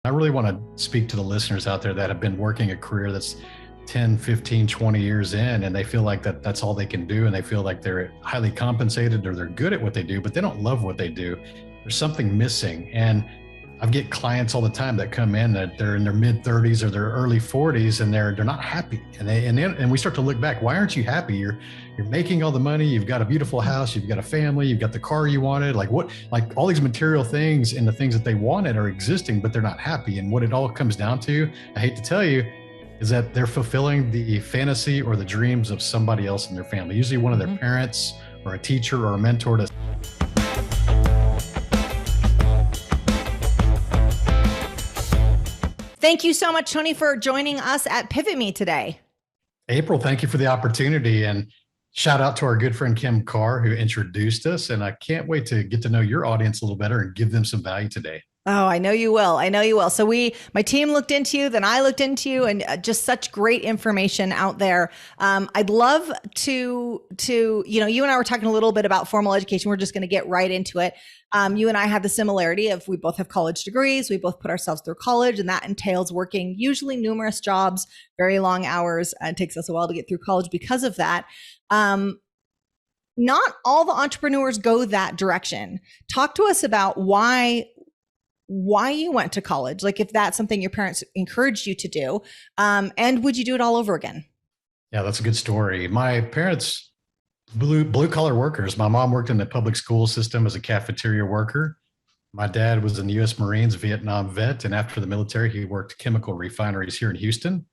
I really want to speak to the listeners out there that have been working a career that's 10, 15, 20 years in, and they feel like that's all they can do. And they feel like they're highly compensated or they're good at what they do, but they don't love what they do. There's something missing. And I get clients all the time that come in that they're in their mid 30s or their early 40s and they're not happy. And we start to look back. Why aren't you happy? You're making all the money. You've got a beautiful house. You've got a family. You've got the car you wanted. Like all these material things and the things that they wanted are existing, but they're not happy. And what it all comes down to, I hate to tell you, is that they're fulfilling the fantasy or the dreams of somebody else in their family, usually one of their parents or a teacher or a mentor to. Thank you so much, Tony, for joining us at PivotMe today. April, thank you for the opportunity, and shout out to our good friend Kim Carr who introduced us. And I can't wait to get to know your audience a little better and give them some value today. Oh, I know you will. I know you will. So my team looked into you, then I looked into you, and just such great information out there. I'd love to, you and I were talking a little bit about formal education. We're just going to get right into it. You and I have the similarity of we both have college degrees. We both put ourselves through college, and that entails working usually numerous jobs, very long hours. It takes us a while to get through college because of that. Not all the entrepreneurs go that direction. Talk to us about why you went to college, like if that's something your parents encouraged you to do, and would you do it all over again? Yeah, that's a good story. My parents, blue collar workers. My mom worked in the public school system as a cafeteria worker. My dad was in the U.S. Marines, Vietnam vet, and after the military, he worked chemical refineries here in Houston.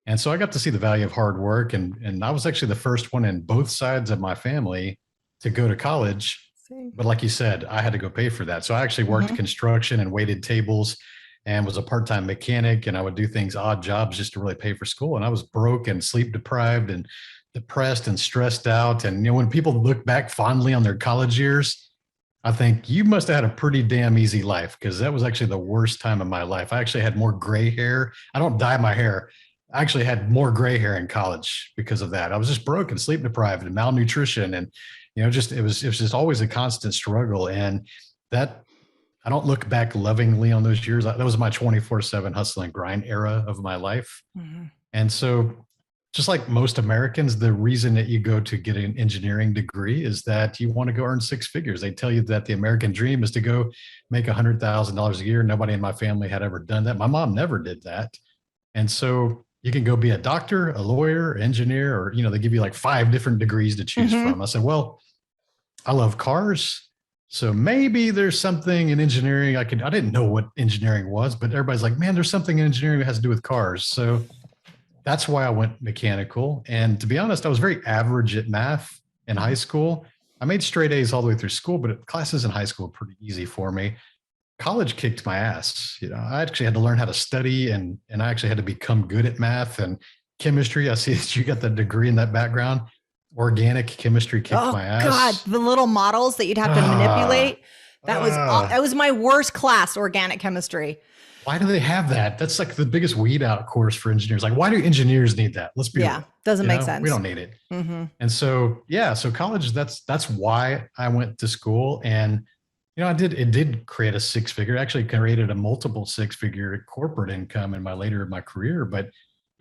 And so I got to see the value of hard work, and I was actually the first one in both sides of my family to go to college. But like you said, I had to go pay for that. So I actually worked construction and waited tables and was a part-time mechanic. And I would do things, odd jobs just to really pay for school. And I was broke and sleep deprived and depressed and stressed out. And, when people look back fondly on their college years, I think you must have had a pretty damn easy life, because that was actually the worst time of my life. I actually had more gray hair. I don't dye my hair. I actually had more gray hair in college because of that. I was just broke and sleep deprived and malnutrition, and it was just always a constant struggle. And that, I don't look back lovingly on those years. That was my 24/7 hustle and grind era of my life. And so, just like most Americans, the reason that you go to get an engineering degree is that you want to go earn six figures. They tell you that the American dream is to go make $100,000 a year. Nobody in my family had ever done that. My mom never did that. And so you can go be a doctor, a lawyer, engineer, or, they give you like 5 different degrees to choose from. I said, well, I love cars. So maybe there's something in engineering I didn't know what engineering was, but everybody's like, man, there's something in engineering that has to do with cars. So that's why I went mechanical. And to be honest, I was very average at math in high school. I made straight A's all the way through school, but classes in high school were pretty easy for me. College kicked my ass. I actually had to learn how to study, and I actually had to become good at math and chemistry. I see that you got the degree in that background. Organic chemistry kicked my ass. God, the little models that you'd have to manipulate. That was my worst class, organic chemistry. Why do they have that? That's like the biggest weed out course for engineers. Like, why do engineers need that? Let's be real. Doesn't make sense. We don't need it. And so, so college, that's why I went to school. And it did create a six-figure, actually created a multiple six-figure corporate income in my career. But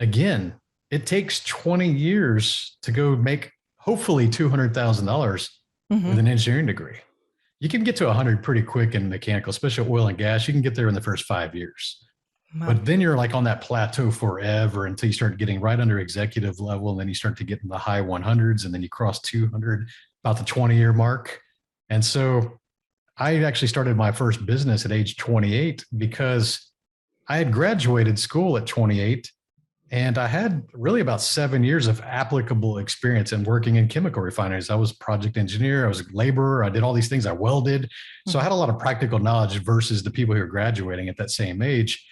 again, it takes 20 years to go make hopefully $200,000 with an engineering degree. You can get to 100 pretty quick in mechanical, especially oil and gas. You can get there in the first 5 years. Wow. But then you're like on that plateau forever until you start getting right under executive level. And then you start to get in the high 100s, and then you cross 200, about the 20-year mark. And so I actually started my first business at age 28 because I had graduated school at 28, and I had really about 7 years of applicable experience in working in chemical refineries. I was project engineer, I was a laborer, I did all these things, I welded. So I had a lot of practical knowledge versus the people who were graduating at that same age.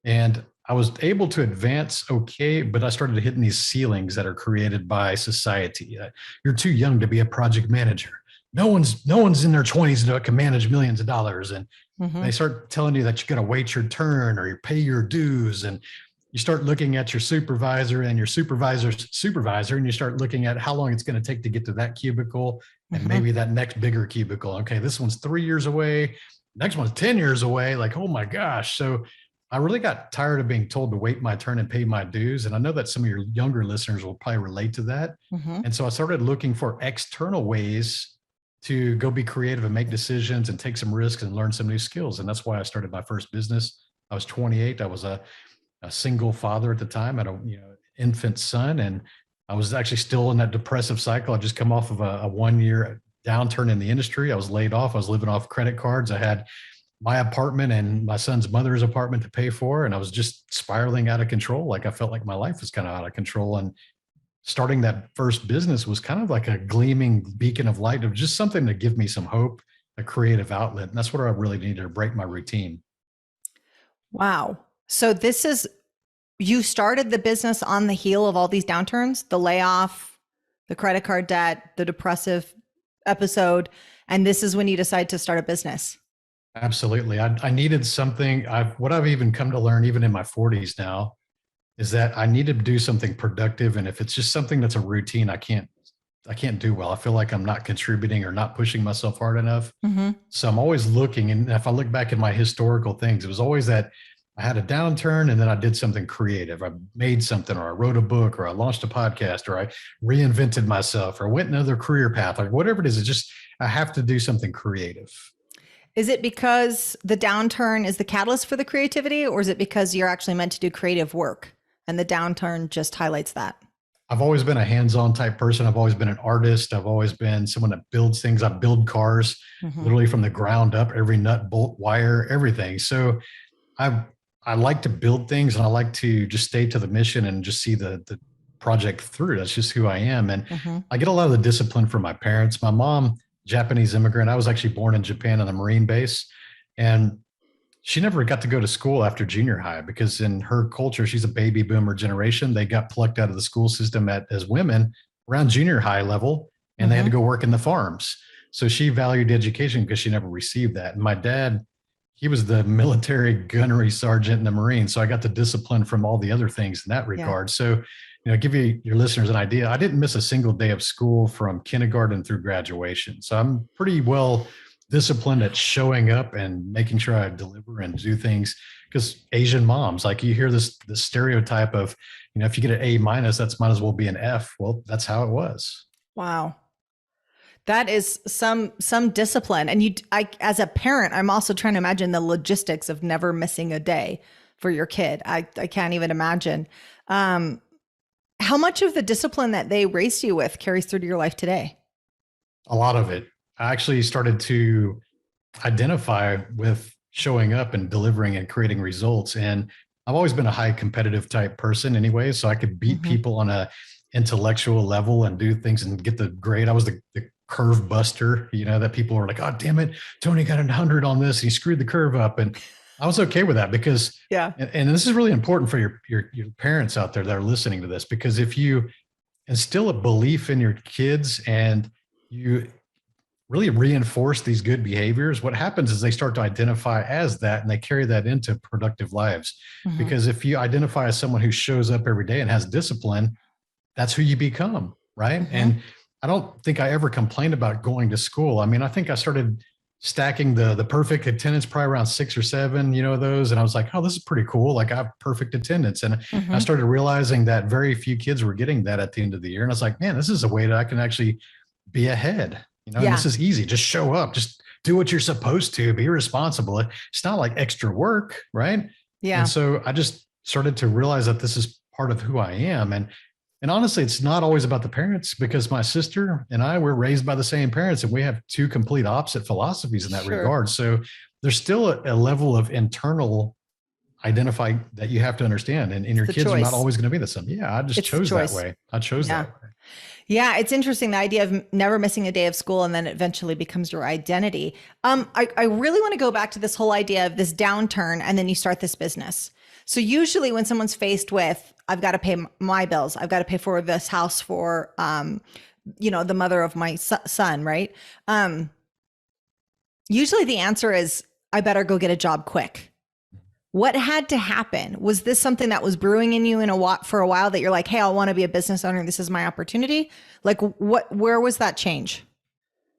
And I was able to advance okay, but I started hitting these ceilings that are created by society. You're too young to be a project manager. No one's in their 20s that can manage millions of dollars. And they start telling you that you got to wait your turn or you pay your dues. And you start looking at your supervisor and your supervisor's supervisor, and you start looking at how long it's going to take to get to that cubicle and maybe that next bigger cubicle. Okay, this one's 3 years away. Next one's 10 years away. Like, oh my gosh. So I really got tired of being told to wait my turn and pay my dues. And I know that some of your younger listeners will probably relate to that. Mhm. And so I started looking for external ways to go be creative and make decisions and take some risks and learn some new skills. And that's why I started my first business. I was 28. I was a single father at the time, had a infant son, and I was actually still in that depressive cycle. I just come off of a 1 year downturn in the industry. I was laid off. I was living off credit cards. I had my apartment and my son's mother's apartment to pay for, and I was just spiraling out of control. Like I felt like my life was kind of out of control. And starting that first business was kind of like a gleaming beacon of light of just something to give me some hope, a creative outlet. And that's what I really needed to break my routine. Wow. So you started the business on the heel of all these downturns, the layoff, the credit card debt, the depressive episode, and this is when you decide to start a business. Absolutely. I needed something. What I've even come to learn, even in my 40s now, is that I need to do something productive. And if it's just something that's a routine, I can't do well. I feel like I'm not contributing or not pushing myself hard enough. Mm-hmm. So I'm always looking. And if I look back at my historical things, it was always that I had a downturn and then I did something creative. I made something, or I wrote a book, or I launched a podcast, or I reinvented myself, or went another career path, or whatever it is. It's just, I have to do something creative. Is it because the downturn is the catalyst for the creativity, or is it because you're actually meant to do creative work and the downturn just highlights that? I've always been a hands-on type person. I've always been an artist. I've always been someone that builds things. I build cars literally from the ground up, every nut, bolt, wire, everything. So I like to build things, and I like to just stay to the mission and just see the project through. That's just who I am. And I get a lot of the discipline from my parents. My mom, Japanese immigrant. I was actually born in Japan on a Marine base, and she never got to go to school after junior high because in her culture, she's a baby boomer generation. They got plucked out of the school system as women around junior high level, and they had to go work in the farms. So she valued education because she never received that. And my dad, he was the military gunnery sergeant in the Marines. So I got the discipline from all the other things in that regard. So, give your listeners an idea. I didn't miss a single day of school from kindergarten through graduation. So I'm pretty well disciplined at showing up and making sure I deliver and do things. Because Asian moms, like you hear this stereotype of, if you get an A minus, that's might as well be an F. Well, that's how it was. Wow. That is some discipline. And as a parent, I'm also trying to imagine the logistics of never missing a day for your kid. I can't even imagine. How much of the discipline that they raised you with carries through to your life today? A lot of it. I actually started to identify with showing up and delivering and creating results. And I've always been a high competitive type person anyway, so I could beat people on a intellectual level and do things and get the grade. I was the curve buster, that people were like, oh, damn it, Tony got 100 on this. He screwed the curve up. And I was okay with that because, and this is really important for your parents out there that are listening to this, because if you instill a belief in your kids and you really reinforce these good behaviors, what happens is they start to identify as that and they carry that into productive lives. Because if you identify as someone who shows up every day and has discipline, that's who you become, right? And I don't think I ever complained about going to school. I mean, I think I started stacking the perfect attendance probably around 6 or 7, those. And I was like, oh, this is pretty cool. Like I have perfect attendance. And I started realizing that very few kids were getting that at the end of the year. And I was like, man, this is a way that I can actually be ahead. And this is easy. Just show up, just do what you're supposed to, be responsible. It's not like extra work, right? Yeah. And so I just started to realize that this is part of who I am. And honestly, it's not always about the parents, because my sister and I were raised by the same parents and we have two complete opposite philosophies in that regard. So there's still a level of internal identify that you have to understand. And your kids are not always going to be the same. Yeah, I just chose that way. I chose that way. Yeah, it's interesting, the idea of never missing a day of school and then it eventually becomes your identity. I really want to go back to this whole idea of this downturn and then you start this business. So usually when someone's faced with, I've got to pay my bills, I've got to pay for this house for, the mother of my son, right? Usually the answer is, I better go get a job quick. What had to happen? Was this something that was brewing in you for a while that you're like, hey, I want to be a business owner. This is my opportunity. Like where was that change?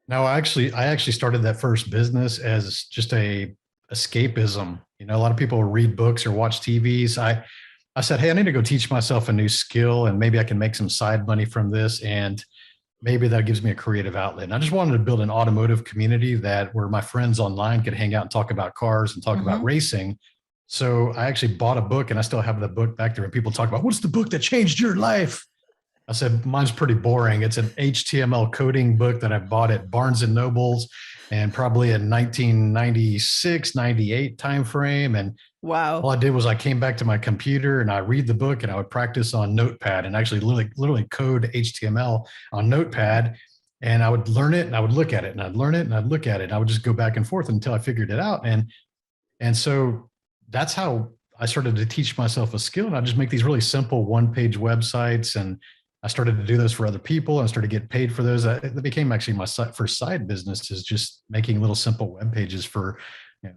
No, I actually started that first business as just a escapism You know, a lot of people read books or watch TVs. I said, hey, I need to go teach myself a new skill and maybe I can make some side money from this. And maybe that gives me a creative outlet. And I just wanted to build an automotive community that where my friends online could hang out and talk about cars and talk about racing. So I actually bought a book and I still have the book back there. And people talk about, what's the book that changed your life? I said, mine's pretty boring. It's an HTML coding book that I bought at Barnes and Nobles and probably in 1996, 98 timeframe. And Wow. all I did was I came back to my computer and I read the book and I would practice on Notepad and actually literally code HTML on Notepad. And I would learn it and I would look at it and I'd learn it and I'd look at it. And I would just go back and forth until I figured it out. And so that's how I started to teach myself a skill. And I just make these really simple one-page websites. And I started to do those for other people and I started to get paid for those. It became actually my first side business, is just making little simple web pages for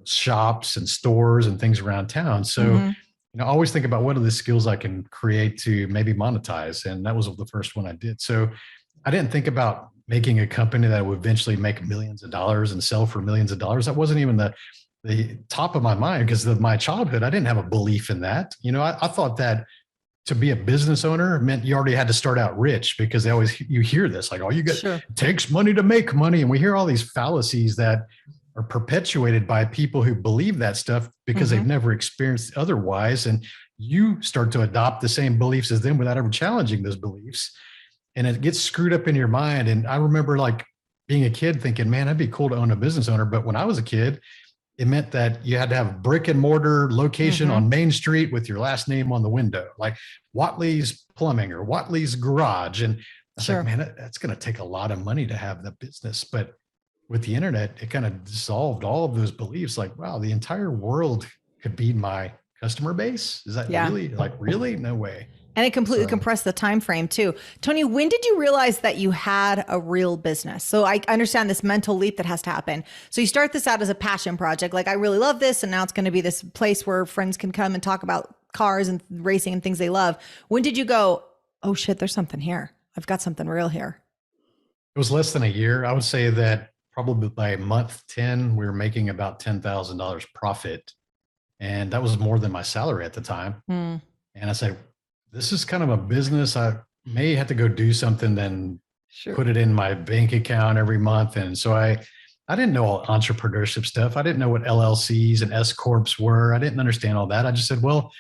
shops and stores and things around town. So, I always think about what are the skills I can create to maybe monetize. And that was the first one I did. So I didn't think about making a company that would eventually make millions of dollars and sell for millions of dollars. That wasn't even the top of my mind, because of my childhood, I didn't have a belief in that. I thought that to be a business owner meant you already had to start out rich, because you hear this, like, oh, it takes money to make money. And we hear all these fallacies that are perpetuated by people who believe that stuff because they've never experienced otherwise. And you start to adopt the same beliefs as them without ever challenging those beliefs. And it gets screwed up in your mind. And I remember like being a kid thinking, man, that'd be cool to own a business owner. But when I was a kid, it meant that you had to have a brick and mortar location on Main Street with your last name on the window, like Whatley's Plumbing or Whatley's Garage. And I was like, man, that's going to take a lot of money to have the business. But with the internet, it kind of dissolved all of those beliefs. Like, wow, the entire world could be my customer base. Is that really? No way. And it completely compressed the time frame too. Tony, when did you realize that you had a real business? So I understand this mental leap that has to happen. So you start this out as a passion project. Like, I really love this. And now it's going to be this place where friends can come and talk about cars and racing and things they love. When did you go, oh shit, there's something here. I've got something real here. It was less than a year. I would say that probably by month 10, we were making about $10,000 profit. And that was more than my salary at the time. And I said, this is kind of a business. I may have to go do something, then put it in my bank account every month. And so I didn't know all entrepreneurship stuff. I didn't know what LLCs and S Corps were. I didn't understand all that. I just said, well,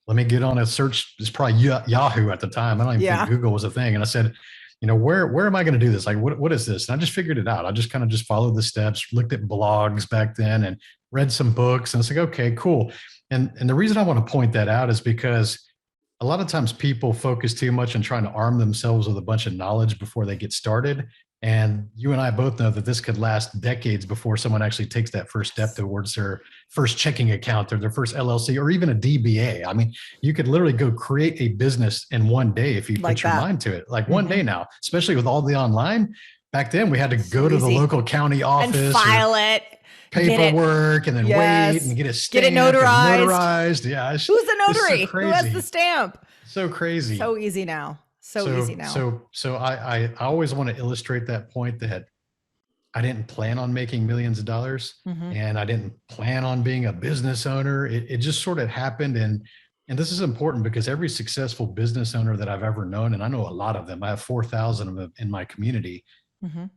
let me get on a search. It's probably Yahoo at the time. I don't even think Google was a thing. And I said, where am I going to do this? Like, what is this? And I just figured it out. I just kind of just followed the steps, looked at blogs back then and read some books. And it's like, okay, cool. And the reason I want to point that out is because a lot of times people focus too much on trying to arm themselves with a bunch of knowledge before they get started. And you and I both know that this could last decades before someone actually takes that first step towards their first checking account or their first LLC or even a DBA. I mean, you could literally go create a business in one day if you put your mind to it. Like one day now, especially with all the online. Back then, we had to go to the local county office and file it. Paperwork and then wait and get it stamped, get it notarized. Yeah. Who's the notary? Who has the stamp? So crazy. So easy now. So easy now. So I always want to illustrate that point that I didn't plan on making millions of dollars and I didn't plan on being a business owner. It just sort of happened. And this is important because every successful business owner that I've ever known, and I know a lot of them, I have 4,000 of them in my community.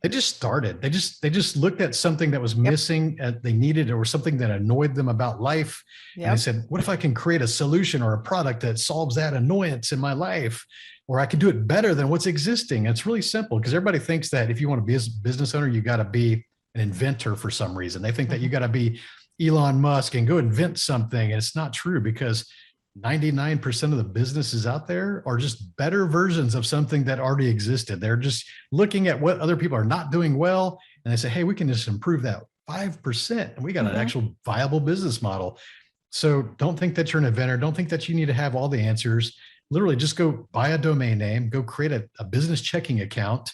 They just started. They just looked at something that was missing, they needed, or something that annoyed them about life. And they said, what if I can create a solution or a product that solves that annoyance in my life, or I can do it better than what's existing? It's really simple, because everybody thinks that if you want to be a business owner, you got to be an inventor for some reason. They think that you got to be Elon Musk and go invent something. And it's not true, because 99% of the businesses out there are just better versions of something that already existed. They're just looking at what other people are not doing well. And they say, hey, we can just improve that 5%. And we got an actual viable business model. So don't think that you're an inventor. Don't think that you need to have all the answers. Literally just go buy a domain name, go create a business checking account,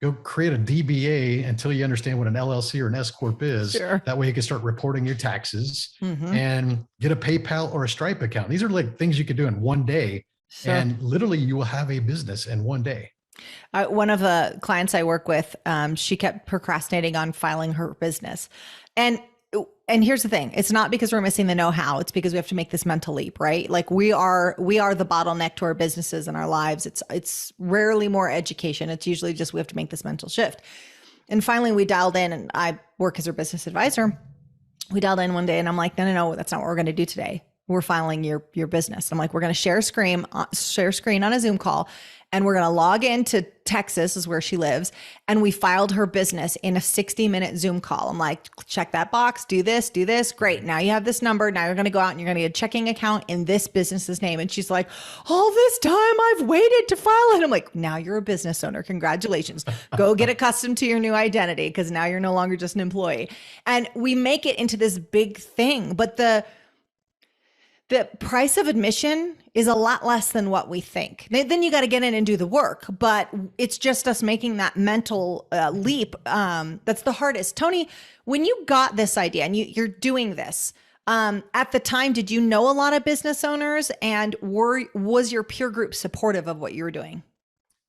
go create a DBA until you understand what an LLC or an S Corp is. That way you can start reporting your taxes and get a PayPal or a Stripe account. These are like things you could do in one day. And literally you will have a business in one day. One of the clients I work with, she kept procrastinating on filing her business. And and here's the thing, it's not because we're missing the know-how, it's because we have to make this mental leap, right? Like we are the bottleneck to our businesses and our lives. It's rarely more education. It's usually just, we have to make this mental shift. And finally we dialed in, and I work as our business advisor. We dialed in one day and I'm like, no, that's not what we're going to do today. We're filing your business. I'm like, we're going to share screen on a Zoom call, and we're going to log into Texas, is where she lives. And we filed her business in a 60-minute Zoom call. I'm like, check that box, do this. Great. Now you have this number. Now you're going to go out and you're going to get a checking account in this business's name. And she's like, all this time I've waited to file it. I'm like, now you're a business owner. Congratulations. Go get accustomed to your new identity, because now you're no longer just an employee. And we make it into this big thing. But the price of admission is a lot less than what we think. Then you got to get in and do the work, but it's just us making that mental leap. That's the hardest. Tony, when you got this idea and you're doing this, at the time, did you know a lot of business owners, and was your peer group supportive of what you were doing?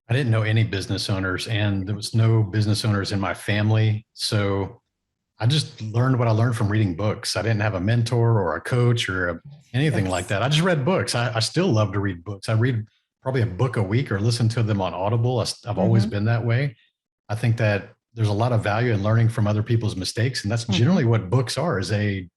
I didn't know any business owners, and there was no business owners in my family. So I just learned what I learned from reading books. I didn't have a mentor or a coach or anything like that. I just read books. I still love to read books. I read probably a book a week or listen to them on Audible. I've always been that way. I think that there's a lot of value in learning from other people's mistakes. And that's generally what books are, is a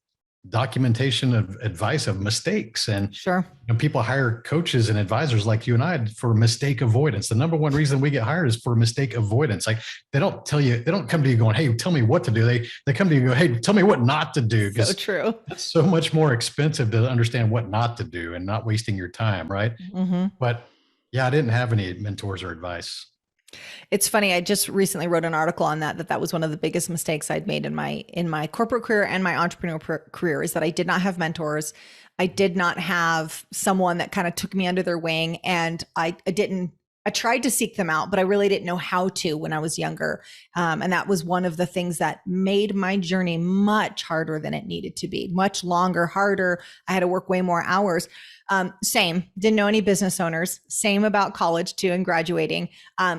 documentation of advice of mistakes. And sure, people hire coaches and advisors like you and I for mistake avoidance. The number one reason we get hired is for mistake avoidance. Like they don't come to you going, hey, tell me what to do. They come to you and go, hey, tell me what not to do. So true. It's so much more expensive to understand what not to do and not wasting your time. Right. But yeah, I didn't have any mentors or advice. It's funny. I just recently wrote an article on that was one of the biggest mistakes I'd made in my corporate career and my entrepreneurial career, is that I did not have mentors. I did not have someone that kind of took me under their wing, and I tried to seek them out, but I really didn't know how to when I was younger. And that was one of the things that made my journey much harder than it needed to be, much longer, harder. I had to work way more hours. Same, didn't know any business owners, same about college too and graduating.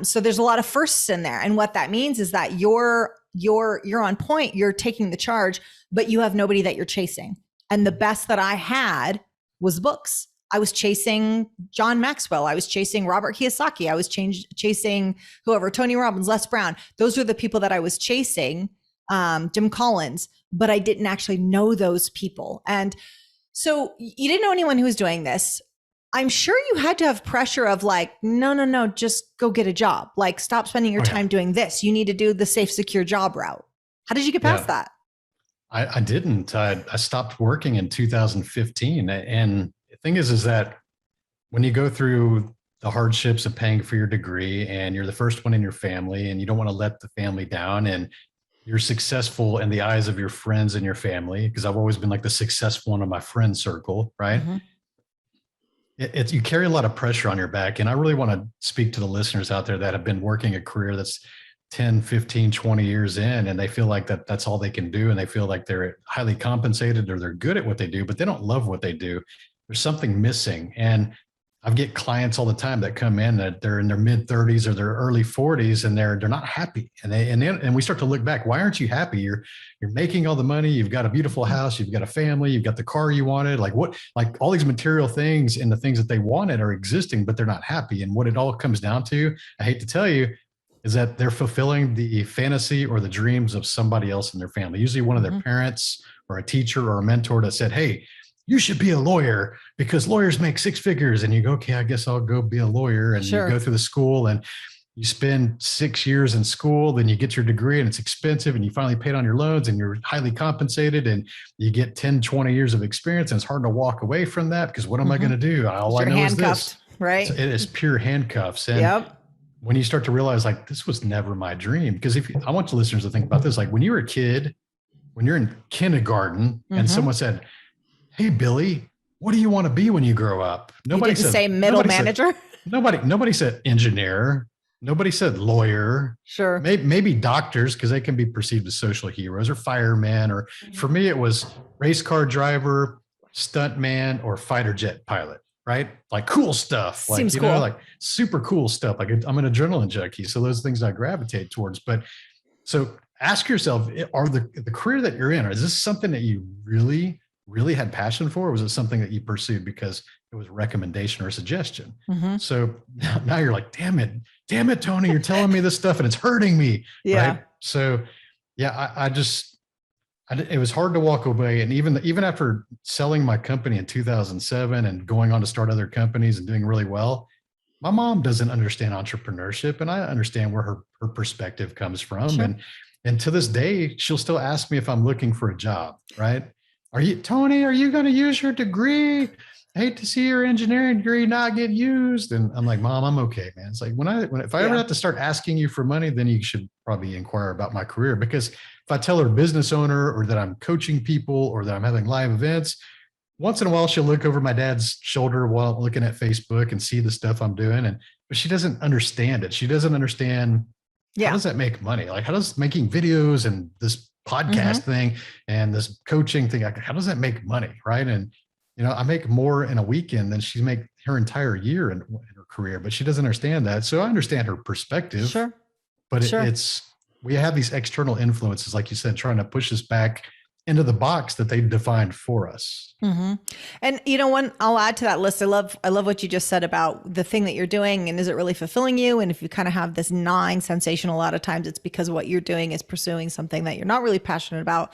So there's a lot of firsts in there. And what that means is that you're on point, you're taking the charge, but you have nobody that you're chasing. And the best that I had was books. I was chasing John Maxwell. I was chasing Robert Kiyosaki. I was chasing whoever, Tony Robbins, Les Brown. Those were the people that I was chasing, Jim Collins, but I didn't actually know those people. And so you didn't know anyone who was doing this. I'm sure you had to have pressure of like, no, just go get a job. Like, stop spending your time doing this. You need to do the safe, secure job route. How did you get past that? I didn't. I stopped working in 2015. And the thing is that when you go through the hardships of paying for your degree, and you're the first one in your family, and you don't want to let the family down, and you're successful in the eyes of your friends and your family, because I've always been like the successful one of my friend circle, right? You carry a lot of pressure on your back. And I really want to speak to the listeners out there that have been working a career that's 10, 15, 20 years in, and they feel like that's all they can do. And they feel like they're highly compensated or they're good at what they do, but they don't love what they do. There's something missing. And I get clients all the time that come in that they're in their mid 30s or their early 40s, and they're not happy. And we start to look back. Why aren't you happy? You're making all the money. You've got a beautiful house. You've got a family. You've got the car you wanted. Like all these material things and the things that they wanted are existing, but they're not happy. And what it all comes down to, I hate to tell you, is that they're fulfilling the fantasy or the dreams of somebody else in their family. Usually one of their parents or a teacher or a mentor that said, hey, you should be a lawyer because lawyers make six figures. And you go, okay, I guess I'll go be a lawyer. And you go through the school and you spend 6 years in school, then you get your degree and it's expensive and you finally paid on your loans and you're highly compensated and you get 10, 20 years of experience. And it's hard to walk away from that because what am I going to do? All I know is this. Right. So it is pure handcuffs. And when you start to realize like, this was never my dream, because I want the listeners to think about this. Like when you were a kid, when you're in kindergarten and someone said, hey, Billy, what do you want to be when you grow up? Nobody didn't say middle manager. Nobody said engineer. Nobody said lawyer. Sure. Maybe doctors, because they can be perceived as social heroes, or firemen, or for me, it was race car driver, stuntman, or fighter jet pilot, right? Like cool stuff. Like, Seems cool. Like super cool stuff. Like I'm an adrenaline junkie. So those things I gravitate towards. But so ask yourself, are the career that you're in, or is this something that you really, really had passion for? Or was it something that you pursued because it was a recommendation or a suggestion? Mm-hmm. So now you're like, damn it, Tony, you're telling me this stuff and it's hurting me. Yeah. Right. So yeah, it was hard to walk away. And even after selling my company in 2007 and going on to start other companies and doing really well, my mom doesn't understand entrepreneurship, and I understand where her perspective comes from. Sure. And to this day, she'll still ask me if I'm looking for a job, right? Tony, are you going to use your degree? I hate to see your engineering degree not get used. And I'm like, Mom, I'm okay, man. It's like if I ever have to start asking you for money, then you should probably inquire about my career. Because if I tell her business owner, or that I'm coaching people, or that I'm having live events, once in a while she'll look over my dad's shoulder while looking at Facebook and see the stuff I'm doing. But she doesn't understand it. She doesn't understand, how does that make money? Like, how does making videos and this podcast thing and this coaching thing, how does that make money? Right. And, I make more in a weekend than she make her entire year in her career, but she doesn't understand that. So I understand her perspective, but we have these external influences, like you said, trying to push us back into the box that they defined for us. Mm-hmm. And one, I'll add to that list. I love what you just said about the thing that you're doing, and is it really fulfilling you? And if you kind of have this gnawing sensation, a lot of times it's because what you're doing is pursuing something that you're not really passionate about.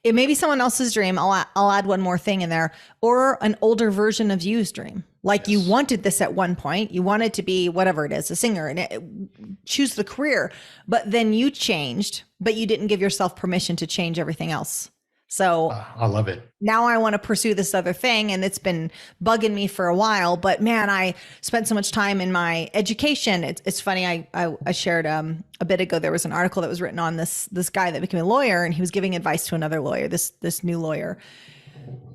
It may be someone else's dream. I'll add one more thing in there, or an older version of you's dream. Like, you wanted this at one point, you wanted to be whatever it is, a singer, and choose the career, but then you changed, but you didn't give yourself permission to change everything else. So I love it. Now I want to pursue this other thing, and it's been bugging me for a while, but man, I spent so much time in my education. It's funny. I shared a bit ago, there was an article that was written on this guy that became a lawyer, and he was giving advice to another lawyer, this new lawyer.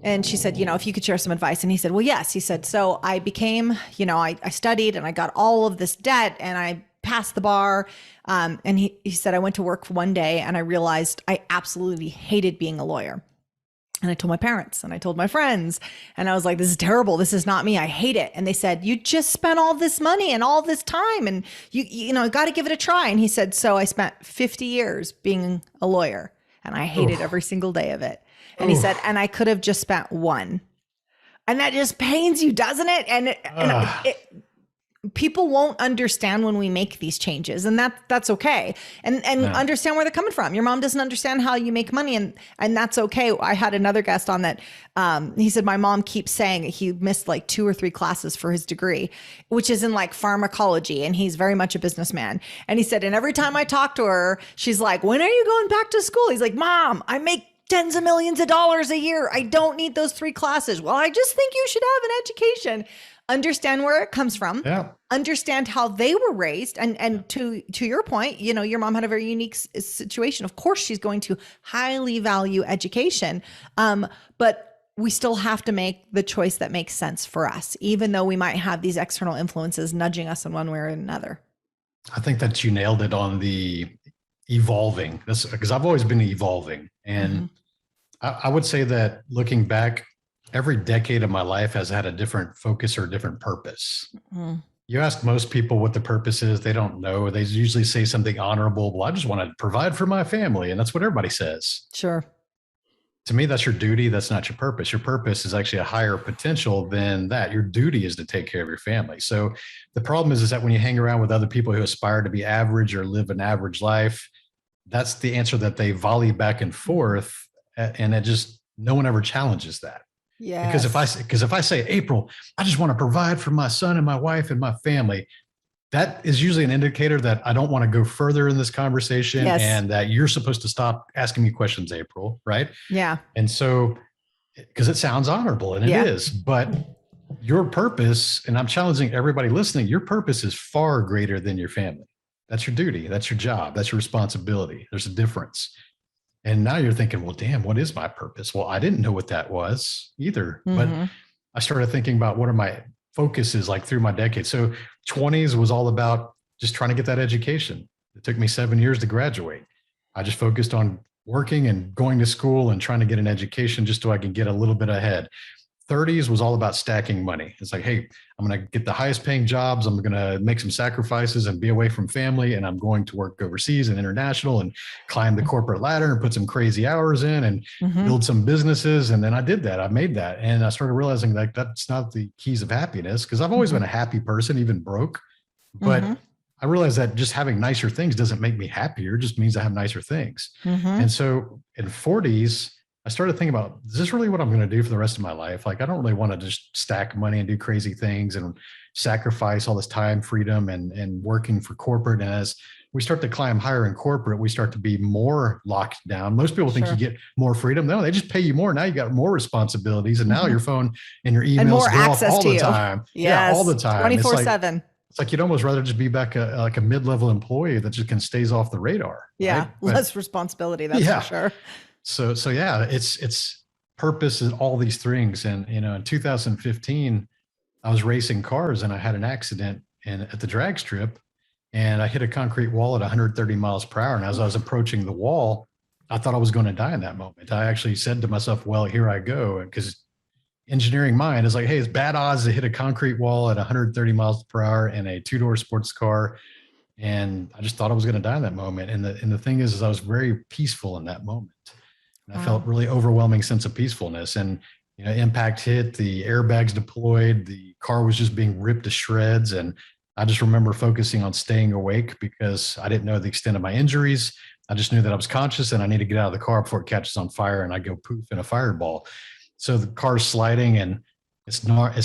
And she said, if you could share some advice. And he said, well, yes. He said, so I became, I studied and I got all of this debt and I passed the bar. And he said, I went to work one day and I realized I absolutely hated being a lawyer. And I told my parents and I told my friends, and I was like, this is terrible. This is not me. I hate it. And they said, you just spent all this money and all this time, and you got to give it a try. And he said, so I spent 50 years being a lawyer and I hated every single day of it. And he said, and I could have just spent one. And that just pains you, doesn't it? And people won't understand when we make these changes, and that's okay. And understand where they're coming from. Your mom doesn't understand how you make money, and that's okay. I had another guest on that. He said, my mom keeps saying he missed like 2 or 3 classes for his degree, which is in like pharmacology. And he's very much a businessman. And he said, and every time I talk to her, she's like, when are you going back to school? He's like, Mom, I make tens of millions of dollars a year. I don't need those 3 classes. Well, I just think you should have an education. Understand where it comes from. Yeah. Understand how they were raised. And to your point, your mom had a very unique situation. Of course, she's going to highly value education. But we still have to make the choice that makes sense for us, even though we might have these external influences nudging us in one way or another. I think that you nailed it on the evolving. That's because I've always been evolving. And I would say that looking back, every decade of my life has had a different focus or a different purpose. You ask most people what the purpose is, they don't know. They usually say something honorable. Well, I just want to provide for my family. And that's what everybody says. Sure. To me, that's your duty. That's not your purpose. Your purpose is actually a higher potential than that. Your duty is to take care of your family. So the problem is that when you hang around with other people who aspire to be average or live an average life, that's the answer that they volley back and forth. And it just, no one ever challenges that. Yeah. Because if I say, April, I just want to provide for my son and my wife and my family, that is usually an indicator that I don't want to go further in this conversation, and that you're supposed to stop asking me questions, April. Right. Yeah. And so, because it sounds honorable, and it is, but your purpose, and I'm challenging everybody listening, your purpose is far greater than your family. That's your duty. That's your job. That's your responsibility. There's a difference. And now you're thinking, well, damn, what is my purpose? Well, I didn't know what that was either, but I started thinking about what are my focuses like through my decade. So 20s was all about just trying to get that education. It took me 7 years to graduate. I just focused on working and going to school and trying to get an education just so I can get a little bit ahead. 30s was all about stacking money. It's like, hey, I'm going to get the highest paying jobs. I'm going to make some sacrifices and be away from family. And I'm going to work overseas and international and climb the corporate ladder and put some crazy hours in and build some businesses. And then I did that. I made that. And I started realizing like that's not the keys of happiness, because I've always been a happy person, even broke. But I realized that just having nicer things doesn't make me happier. It just means I have nicer things. And so in 40s, I started thinking about, is this really what I'm going to do for the rest of my life? Like, I don't really want to just stack money and do crazy things and sacrifice all this time, freedom, and working for corporate. And as we start to climb higher in corporate, we start to be more locked down. Most people think you get more freedom. No, they just pay you more. Now you got more responsibilities. And now your phone and your emails and more go off access all to the you. time. Yes. Yeah, all the time. 24/7. It's like you'd almost rather just be back like a mid-level employee that just stays off the radar. Yeah, right? less responsibility. That's for sure. So yeah, it's purpose and all these things. And in 2015, I was racing cars and I had an accident at the drag strip, and I hit a concrete wall at 130 miles per hour. And as I was approaching the wall, I thought I was going to die in that moment. I actually said to myself, "Well, here I go," because engineering mind is like, hey, it's bad odds to hit a concrete wall at 130 miles per hour in a two-door sports car. And I just thought I was going to die in that moment. And the thing is I was very peaceful in that moment. And I felt really overwhelming sense of peacefulness. And impact hit, the airbags deployed, the car was just being ripped to shreds. And I just remember focusing on staying awake because I didn't know the extent of my injuries. I just knew that I was conscious and I need to get out of the car before it catches on fire and I go poof in a fireball. So the car's sliding and it's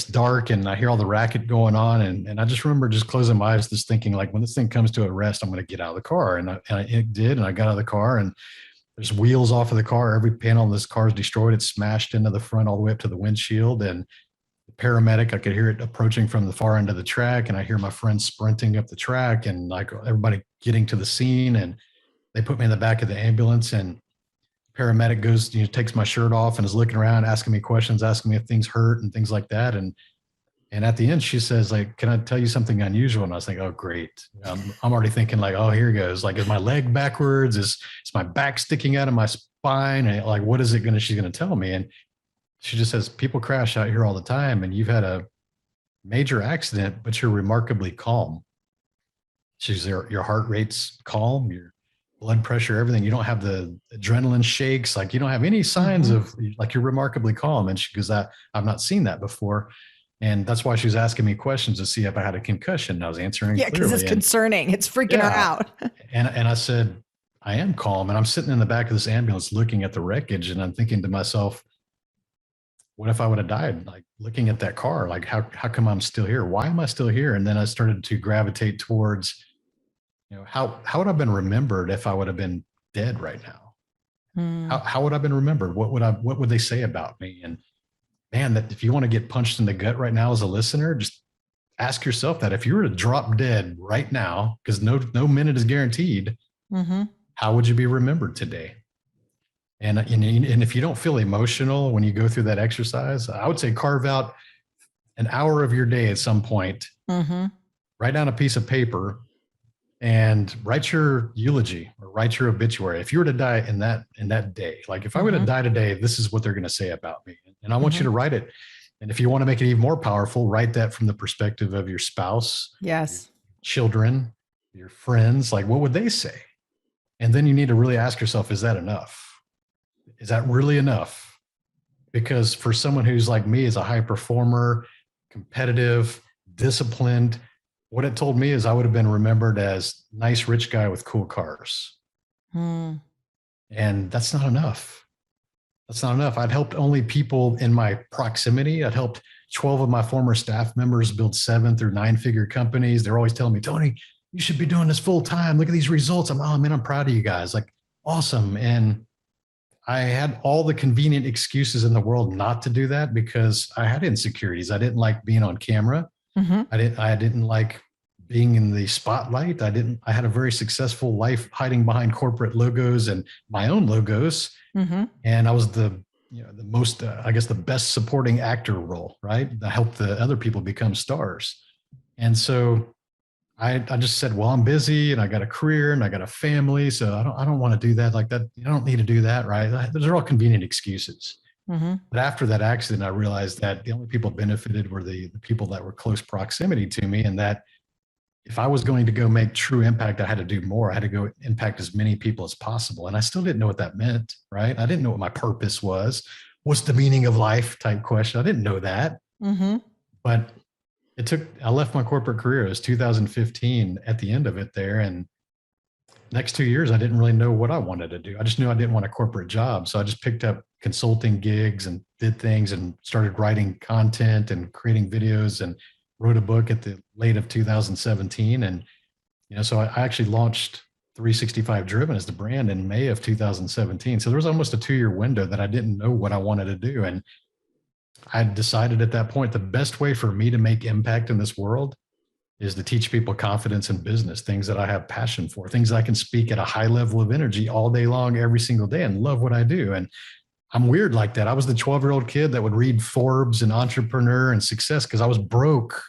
dark and I hear all the racket going on. And I just remember just closing my eyes, just thinking like, when this thing comes to a rest, I'm going to get out of the car. And it did. And I got out of the car and there's wheels off of the car. Every panel in this car is destroyed. It's smashed into the front all the way up to the windshield. And the paramedic, I could hear it approaching from the far end of the track. And I hear my friends sprinting up the track and like everybody getting to the scene. And they put me in the back of the ambulance, and paramedic goes, takes my shirt off and is looking around, asking me questions, asking me if things hurt and things like that. And at the end, she says, like, "Can I tell you something unusual?" And I was thinking, oh, great. I'm already thinking like, oh, here goes. Like, is my leg backwards? Is my back sticking out of my spine? And like, what is she's going to tell me? And she just says, people crash out here all the time. And you've had a major accident, but you're remarkably calm. She's your heart rate's calm. Your blood pressure, everything. You don't have the adrenaline shakes. Like, you don't have any signs of like, you're remarkably calm. And she goes, I've not seen that before. And that's why she was asking me questions to see if I had a concussion. And I was answering clearly. Because it's concerning. It's freaking her out. and I said, I am calm. And I'm sitting in the back of this ambulance looking at the wreckage. And I'm thinking to myself, what if I would have died? Like, looking at that car, like, how come I'm still here? Why am I still here? And then I started to gravitate towards, how would I have been remembered if I would have been dead right now? How would I have been remembered? What would they say about me? And man, that if you want to get punched in the gut right now as a listener, just ask yourself that. If you were to drop dead right now, because no minute is guaranteed, how would you be remembered today? And if you don't feel emotional when you go through that exercise, I would say carve out an hour of your day at some point, write down a piece of paper and write your eulogy or write your obituary. If you were to die in that day, like if I were to die today, this is what they're going to say about me. And I want you to write it. And if you want to make it even more powerful, write that from the perspective of your spouse, yes, your children, your friends. Like, what would they say? And then you need to really ask yourself, is that enough? Is that really enough? Because for someone who's like me, is a high performer, competitive, disciplined, what it told me is I would have been remembered as nice, rich guy with cool cars. And that's not enough. That's not enough. I'd helped only people in my proximity. I'd helped 12 of my former staff members build 7 through 9-figure companies. They're always telling me, Tony, you should be doing this full time. Look at these results. I'm proud of you guys. Like, awesome. And I had all the convenient excuses in the world not to do that because I had insecurities. I didn't like being on camera. I didn't like being in the spotlight. I had a very successful life hiding behind corporate logos and my own logos. And I was the most, I guess, the best supporting actor role, right? I helped the other people become stars. And so I just said, well, I'm busy and I got a career and I got a family. So I don't want to do that like that. You don't need to do that, right? Those are all convenient excuses. But after that accident, I realized that the only people benefited were the people that were close proximity to me, and that if I was going to go make true impact, I had to do more. I had to go impact as many people as possible. And I still didn't know what that meant, right? I didn't know what my purpose was. What's the meaning of life type question? I didn't know that. But I left my corporate career. It was 2015 at the end of it there. And next 2 years, I didn't really know what I wanted to do. I just knew I didn't want a corporate job. So I just picked up consulting gigs and did things and started writing content and creating videos and wrote a book at the late of 2017. And, so I actually launched 365 Driven as the brand in May of 2017. So there was almost a 2-year window that I didn't know what I wanted to do. And I decided at that point, the best way for me to make impact in this world is to teach people confidence in business, things that I have passion for, things I can speak at a high level of energy all day long, every single day, and love what I do. And I'm weird like that. I was the 12-year-old kid that would read Forbes and Entrepreneur and Success because I was broke.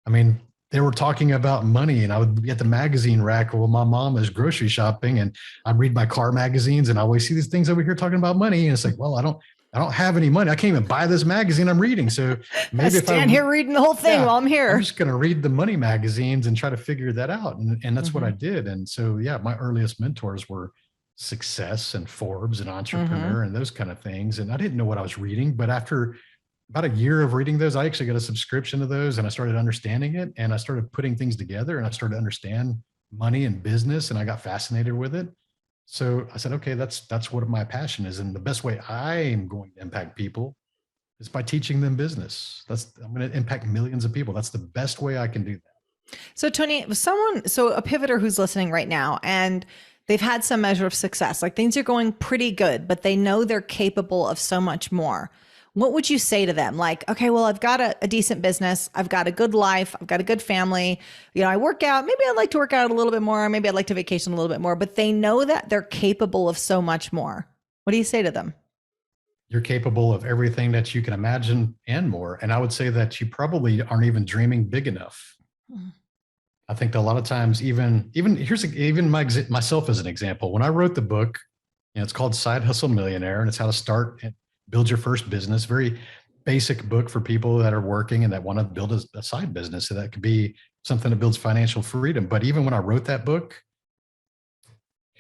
I mean, they were talking about money, and I would be at the magazine rack while my mom is grocery shopping, and I'd read my car magazines, and I always see these things over here talking about money. And it's like, well, I don't have any money. I can't even buy this magazine I'm reading. So maybe if I'm here reading the whole thing while I'm here, I'm just going to read the money magazines and try to figure that out. And that's what I did. And so, yeah, my earliest mentors were Success and Forbes and Entrepreneur and those kind of things. And I didn't know what I was reading, but after about a year of reading those, I actually got a subscription to those, and I started understanding it, and I started putting things together, and I started to understand money and business, and I got fascinated with it. So I said, okay, that's what my passion is. And the best way I am going to impact people is by teaching them business. I'm going to impact millions of people. That's the best way I can do that. So Tony, a pivoter who's listening right now, and they've had some measure of success, like things are going pretty good, but they know they're capable of so much more. What would you say to them? Like, okay, well, I've got a decent business. I've got a good life. I've got a good family. I work out. Maybe I'd like to work out a little bit more. Maybe I'd like to vacation a little bit more, but they know that they're capable of so much more. What do you say to them? You're capable of everything that you can imagine and more. And I would say that you probably aren't even dreaming big enough. I think that a lot of times, even myself as an example, when I wrote the book, it's called Side Hustle Millionaire, and it's how to start and build your first business. Very basic book for people that are working and that want to build a side business. So that could be something that builds financial freedom. But even when I wrote that book,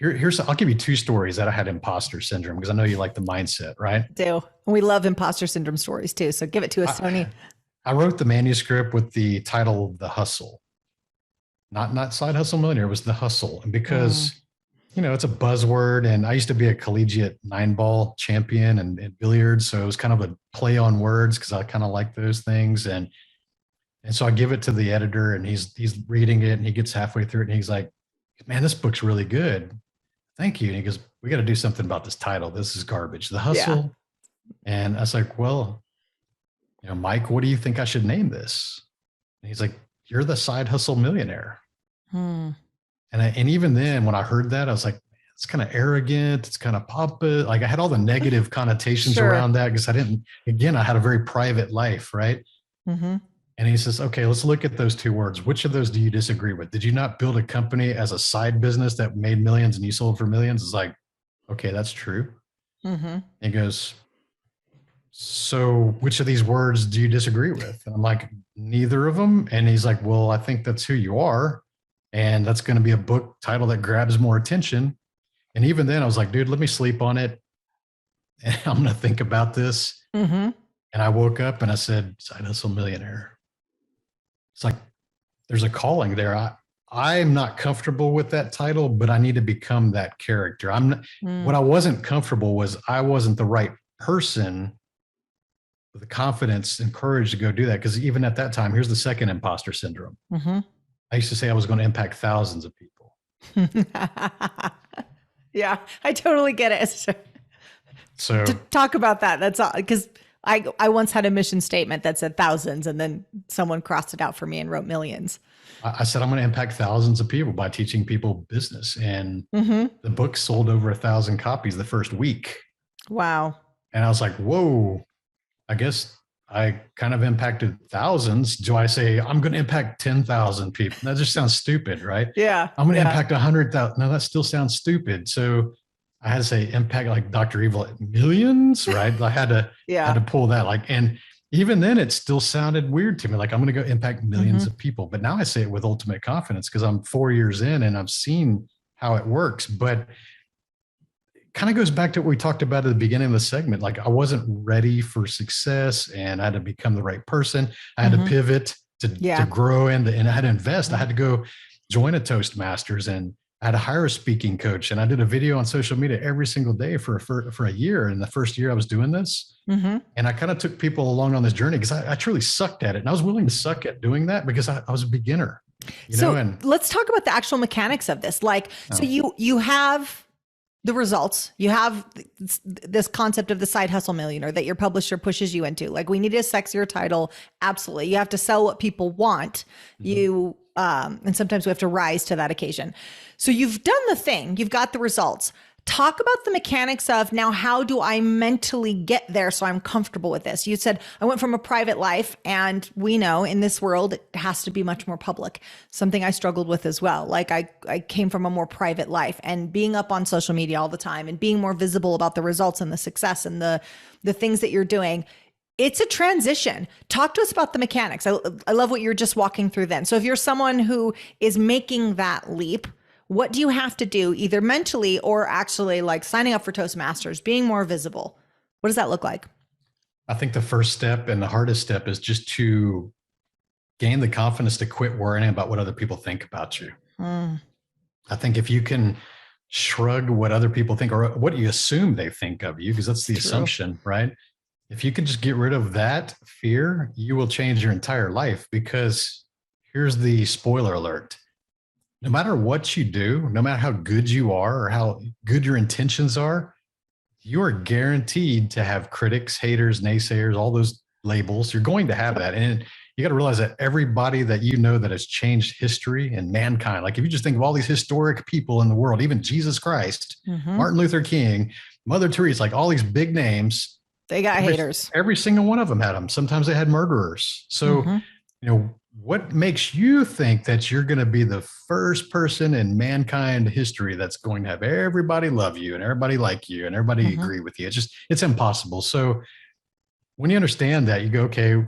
I'll give you 2 stories that I had imposter syndrome, because I know you like the mindset, right? I do. We love imposter syndrome stories too. So give it to us, Tony. I wrote the manuscript with the title The Hustle, not Side Hustle Millionaire. It was The Hustle. And because it's a buzzword, and I used to be a collegiate 9-ball champion and billiards. So it was kind of a play on words, because I kind of like those things. And so I give it to the editor, and he's reading it, and he gets halfway through it, and he's like, man, this book's really good. Thank you. And he goes, we got to do something about this title. This is garbage. The Hustle. Yeah. And I was like, well, Mike, what do you think I should name this? And he's like, you're the Side Hustle Millionaire. And even then, when I heard that, I was like, it's kind of arrogant. It's kind of pompous. Like, I had all the negative connotations around that, because I had a very private life. Right. And he says, okay, let's look at those 2 words. Which of those do you disagree with? Did you not build a company as a side business that made millions and you sold for millions? It's like, okay, that's true. He goes, so which of these words do you disagree with? And I'm like, neither of them. And he's like, well, I think that's who you are. And that's going to be a book title that grabs more attention. And even then I was like, dude, let me sleep on it, and I'm going to think about this. And I woke up and I said, Side Hustle Millionaire. It's like, there's a calling there. I'm not comfortable with that title, but I need to become that character. What I wasn't comfortable was I wasn't the right person with the confidence and courage to go do that. Because even at that time, here's the second imposter syndrome. I used to say I was going to impact thousands of people. Yeah, I totally get it. So to talk about that, that's all, because I once had a mission statement that said thousands, and then someone crossed it out for me and wrote millions. I said, I'm going to impact thousands of people by teaching people business. And the book sold over 1,000 copies the first week. Wow. And I was like, whoa, I guess I kind of impacted thousands. Do I say I'm going to impact 10,000 people? That just sounds stupid, right? Yeah. I'm going to impact 100,000. No, that still sounds stupid. So I had to say impact like Dr. Evil at millions, right? I had to Yeah. pull that like, and even then it still sounded weird to me. Like I'm going to go impact millions of people, but now I say it with ultimate confidence because I'm 4 years in and I've seen how it works. But it kind of goes back to what we talked about at the beginning of the segment. Like I wasn't ready for success and I had to become the right person. I had to pivot to grow and I had to invest. I had to go join a Toastmasters and I had to hire a speaking coach. And I did a video on social media every single day for a year. And the first year I was doing this, and I kind of took people along on this journey because I truly sucked at it. And I was willing to suck at doing that because I was a beginner. And let's talk about the actual mechanics of this. Like, so you have the results, you have this concept of the side hustle millionaire that your publisher pushes you into. Like, we need a sexier title. Absolutely. You have to sell what people want. And sometimes we have to rise to that occasion. So you've done the thing, you've got the results. Talk about the mechanics of now, how do I mentally get there so I'm comfortable with this? You said, I went from a private life, and we know in this world, it has to be much more public. Something I struggled with as well. Like I came from a more private life, and being up on social media all the time and being more visible about the results and the success and the things that you're doing. It's a transition. Talk to us about the mechanics. I love what you're just walking through then. So if you're someone who is making that leap, what do you have to do, either mentally or actually like signing up for Toastmasters, being more visible? What does that look like? I think the first step and the hardest step is just to gain the confidence to quit worrying about what other people think about you. I think if you can shrug what other people think or what you assume they think of you, because that's the assumption, right? If you can just get rid of that fear, you will change your entire life. Because here's the spoiler alert. No matter what you do, no matter how good you are or how good your intentions are, you are guaranteed to have critics, haters, naysayers, all those labels. You're going to have that. And you got to realize that everybody that you know that has changed history and mankind, like if you just think of all these historic people in the world, even Jesus Christ, Martin Luther King, Mother Teresa, like all these big names, they got haters. Every single one of them had them. Sometimes they had murderers. So, what makes you think that you're going to be the first person in mankind history that's going to have everybody love you and everybody like you and everybody agree with you? It's impossible. So when you understand that, you go, okay,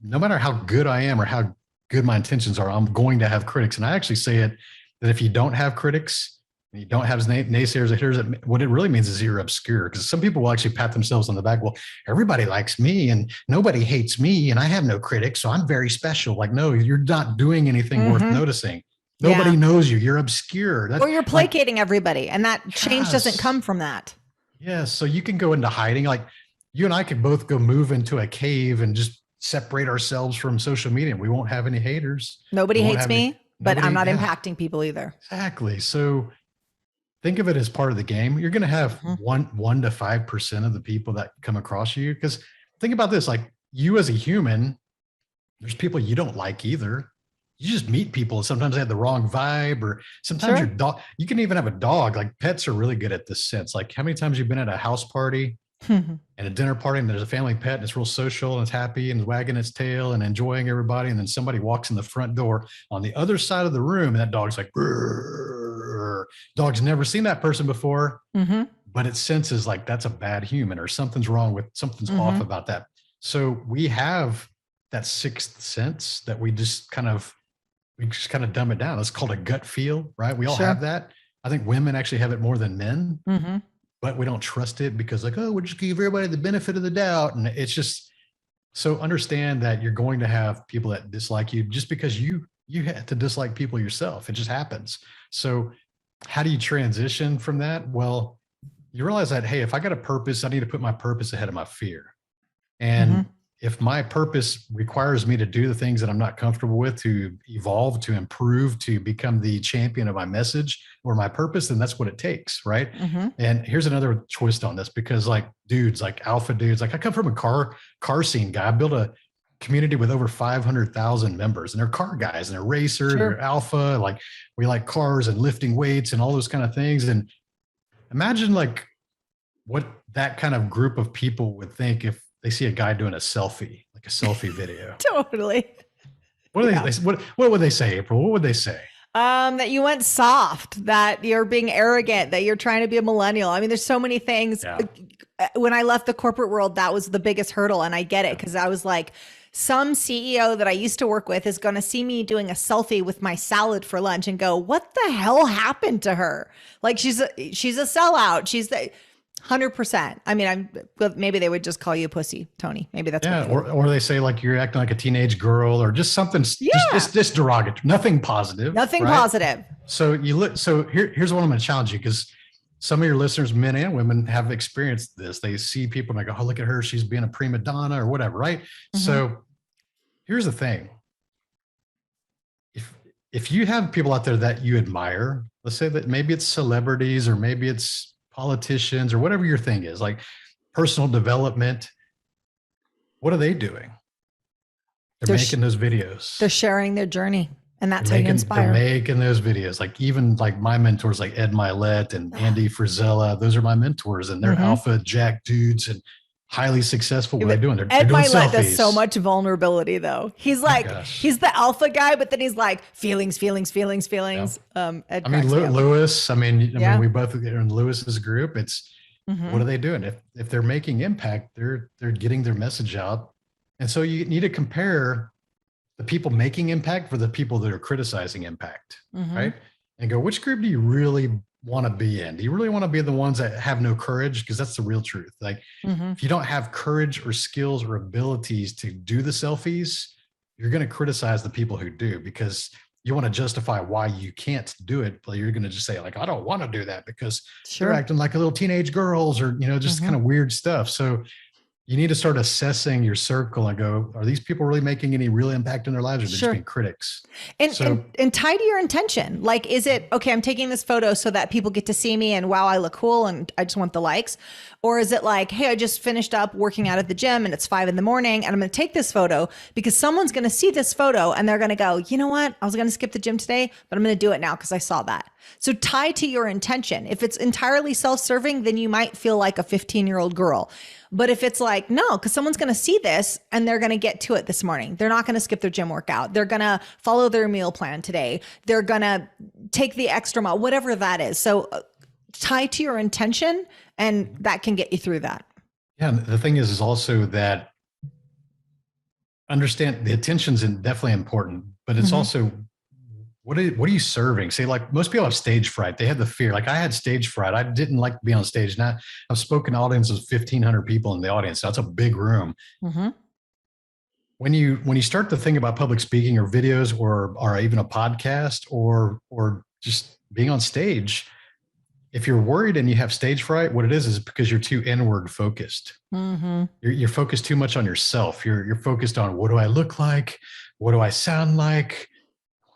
no matter how good I am or how good my intentions are, I'm going to have critics. And I actually say it that if you don't have critics, you don't have naysayers or haters, what it really means is you're obscure. Because some people will actually pat themselves on the back. Well, everybody likes me and nobody hates me and I have no critics, so I'm very special. Like, no, you're not doing anything worth noticing. Nobody knows you. You're obscure. Or you're placating everybody. And that change doesn't come from that. Yes. So you can go into hiding. Like you and I could both go move into a cave and just separate ourselves from social media. And we won't have any haters. Nobody hates me, but I'm not impacting people either. Exactly. So think of it as part of the game. You're going to have 1 to 5% of the people that come across you. Because think about this, like you as a human, there's people you don't like either. You just meet people and sometimes they have the wrong vibe, or sometimes your dog, you can even have a dog. Like pets are really good at this sense. Like how many times you've been at a house party and a dinner party and there's a family pet and it's real social and it's happy and it's wagging its tail and enjoying everybody. And then somebody walks in the front door on the other side of the room and that dog's like, dog's never seen that person before, but it senses like that's a bad human or something's wrong with something's off about that. So we have that sixth sense that we just kind of dumb it down. It's called a gut feel, right? We all have that. I think women actually have it more than men, but we don't trust it because like, oh, we'll just give everybody the benefit of the doubt. And it's just, so understand that you're going to have people that dislike you just because you have to dislike people yourself. It just happens. So how do you transition from that? Well, you realize that, hey, if I got a purpose, I need to put my purpose ahead of my fear. And if my purpose requires me to do the things that I'm not comfortable with, to evolve, to improve, to become the champion of my message or my purpose, then that's what it takes, right? And here's another twist on this, because like dudes, like alpha dudes, like I come from a car scene guy. I built a community with over 500,000 members, and they're car guys and they're racers, they're alpha, like we like cars and lifting weights and all those kind of things. And imagine like what that kind of group of people would think if they see a guy doing a selfie, like a selfie video. Totally. What do they, what would they say, April? What would they say? That you went soft, that you're being arrogant, that you're trying to be a millennial. I mean, there's so many things. Yeah. When I left the corporate world, that was the biggest hurdle. And I get it because I was like, some CEO that I used to work with is going to see me doing a selfie with my salad for lunch and go, what the hell happened to her? Like she's a sellout. She's the 100%. I mean, maybe they would just call you a pussy, Tony. Maybe that's what or they say like you're acting like a teenage girl or just something just derogatory, nothing positive. Nothing positive. So here's what I'm going to challenge you, because some of your listeners, men and women, have experienced this. They see people and they go, oh, look at her, she's being a prima donna or whatever, right? Mm-hmm. So here's the thing. If you have people out there that you admire, let's say that maybe it's celebrities or maybe it's politicians or whatever your thing is, like personal development, what are they doing? They're making those videos. They're sharing their journey. And that's how you inspire. They're making those videos. Like even like my mentors, like Ed Milet and Andy Frisella, those are my mentors, and they're alpha jack dudes and highly successful. What are they doing? They're Ed doing Milet selfies. Does so much vulnerability though. He's like, he's the alpha guy, but then he's like feelings. Yeah. Ed Lewis. I mean, we both are in Lewis's group. It's what are they doing? If they're making impact, they're getting their message out. And so you need to compare the people making impact for the people that are criticizing impact, right? And go, which group do you really want to be in? Do you really want to be the ones that have no courage? Because that's the real truth. Like if you don't have courage or skills or abilities to do the selfies, you're going to criticize the people who do, because you want to justify why you can't do it. But you're going to just say like, I don't want to do that because they're acting like a little teenage girls or, just kind of weird stuff. So you need to start assessing your circle and go, are these people really making any real impact in their lives, or are they just being critics? And tie to your intention. Like, is it, okay, I'm taking this photo so that people get to see me and wow, I look cool and I just want the likes? Or is it like, hey, I just finished up working out at the gym and it's 5 a.m. and I'm going to take this photo because someone's going to see this photo and they're going to go, you know what? I was going to skip the gym today, but I'm going to do it now because I saw that. So tie to your intention. If it's entirely self-serving, then you might feel like a 15-year-old girl. But if it's like, no, because someone's going to see this and they're going to get to it this morning. They're not going to skip their gym workout. They're going to follow their meal plan today. They're going to take the extra mile, whatever that is. So tie to your intention, and that can get you through that. Yeah. And the thing is also that understand the attention's definitely important, but it's also, what are you serving? Say, like most people have stage fright. They have the fear. Like I had stage fright. I didn't like to be on stage. Now I've spoken to audiences of 1,500 people in the audience. So that's a big room. When you start to think about public speaking or videos or even a podcast or just being on stage, if you're worried and you have stage fright, what it is because you're too inward focused. You're focused too much on yourself. You're focused on, what do I look like? What do I sound like?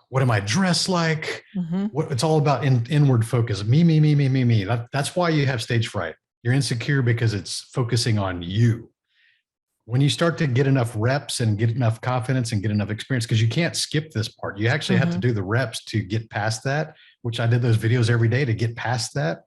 What am I dressed like? It's all about inward focus. Me. That's why you have stage fright. You're insecure because it's focusing on you. When you start to get enough reps and get enough confidence and get enough experience, because you can't skip this part. You actually have to do the reps to get past that, which I did those videos every day to get past that.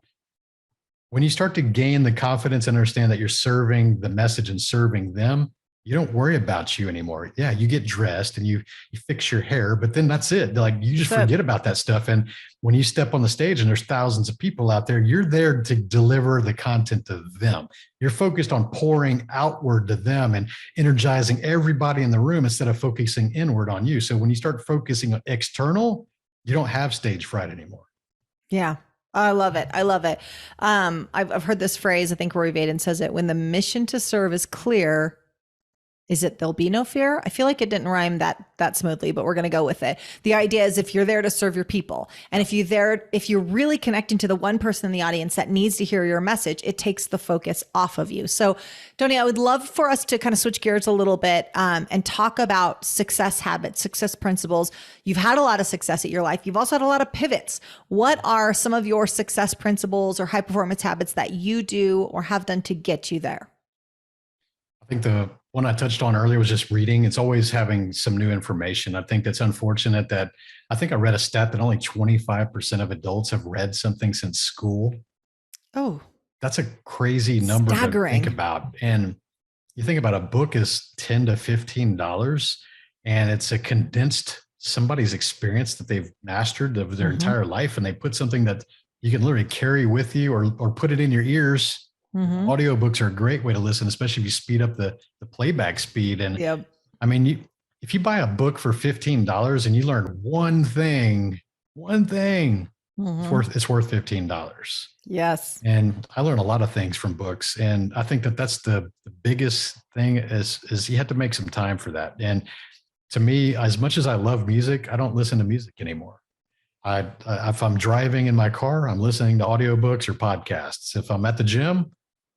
When you start to gain the confidence and understand that you're serving the message and serving them, you don't worry about you anymore. Yeah, you get dressed and you fix your hair, but then that's it. Like you just forget about that stuff. And when you step on the stage and there's thousands of people out there, you're there to deliver the content to them. You're focused on pouring outward to them and energizing everybody in the room instead of focusing inward on you. So when you start focusing on external, you don't have stage fright anymore. Yeah. I love it. I've heard this phrase. I think Rory Vaden says it: when the mission to serve is clear, is it there'll be no fear? I feel like it didn't rhyme that smoothly, but we're going to go with it. The idea is if you're there to serve your people, and if you're really connecting to the one person in the audience that needs to hear your message, it takes the focus off of you. So, Tony, I would love for us to kind of switch gears a little bit and talk about success habits, success principles. You've had a lot of success at your life. You've also had a lot of pivots. What are some of your success principles or high performance habits that you do or have done to get you there? I think the one I touched on earlier was just reading. It's always having some new information. I think that's unfortunate that I think I read a stat that only 25% of adults have read something since school. Oh, that's a crazy number to think about. And you think about a book is $10 to $15 and it's a condensed somebody's experience that they've mastered of their entire life, and they put something that you can literally carry with you or put it in your ears. Audiobooks are a great way to listen, especially if you speed up the playback speed. And I mean, if you buy a book for $15 and you learn one thing, it's worth $15. Yes. And I learn a lot of things from books. And I think that that's the biggest thing is you have to make some time for that. And to me, as much as I love music, I don't listen to music anymore. If I'm driving in my car, I'm listening to audiobooks or podcasts. If I'm at the gym,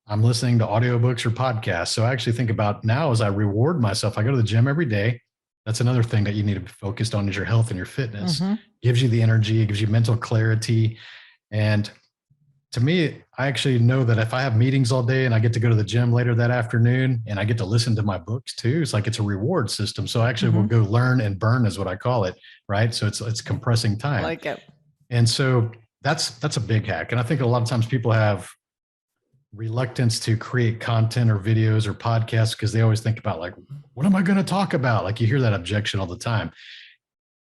I'm listening to audiobooks or podcasts. So I actually think about now as I reward myself, I go to the gym every day. That's another thing that you need to be focused on is your health and your fitness. Gives you the energy, it gives you mental clarity. And to me, I actually know that if I have meetings all day and I get to go to the gym later that afternoon and I get to listen to my books too, it's like it's a reward system. So I actually will go learn and burn is what I call it, right? So it's compressing time. I like it. And so that's a big hack. And I think a lot of times people have reluctance to create content or videos or podcasts because they always think about like, what am I going to talk about? Like you hear that objection all the time.